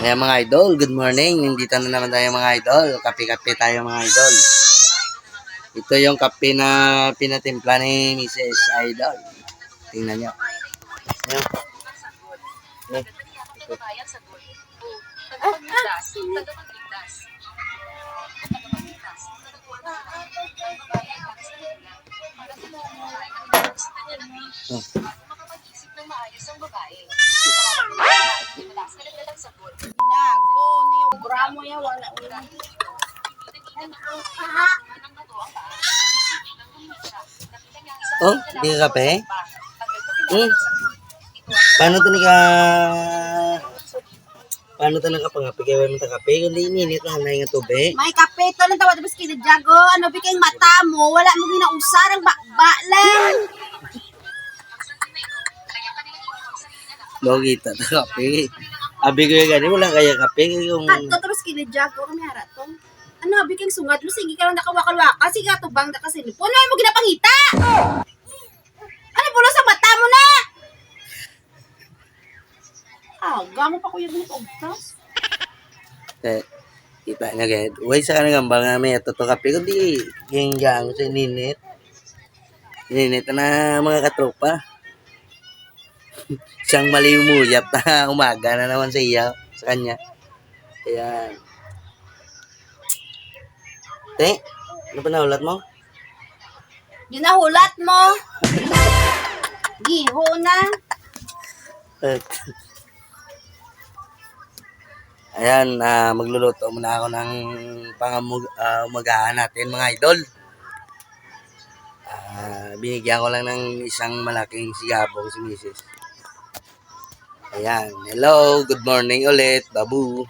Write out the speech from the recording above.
Ayan mga idol, good morning. Nandito na naman tayo mga idol. Kape-kape tayo mga idol. Ito yung kape na pinatimpla ni Mrs. Idol. Tingnan nyo. Ayan. Ayan. Nago niyo bramo ya wala wala. Oh, di ka kape? Paano to Paano to nakapangapi? Kaya wala ng kape? Kundi ininit lang na yung tubig. May kape to lang tawad bis kinadyago. Ano bikay mata mo wala mo ginausar ang bakba lang. Logita na kape. Abi ko yung gani, wala kaya kape. Yung... Kadto to bis kinadyago kami hara to. Ano bikay sungat mo sige ka lang nakawakal-waka sige atubang na kasi pun mo ginapangita. Ano pulo sa mata mo na? Gamo pa ko yung ganito obtas. Kita nga gaya. Uy, sa kanang gambang nga may ito kape. Kundi yung gang sa ininit. Ininit na mga katropa. Siyang malimuyat na umaga na naman sa iya. Sa kanya. Ayan. Te, ano pa nahulat mo? Ginahulat mo. Giho na. Ayan, magluluto muna ako ng umagahan natin mga idol. Binigyan ko lang ng isang malaking sigabong si Mrs. Ayan, hello, good morning ulit, babu.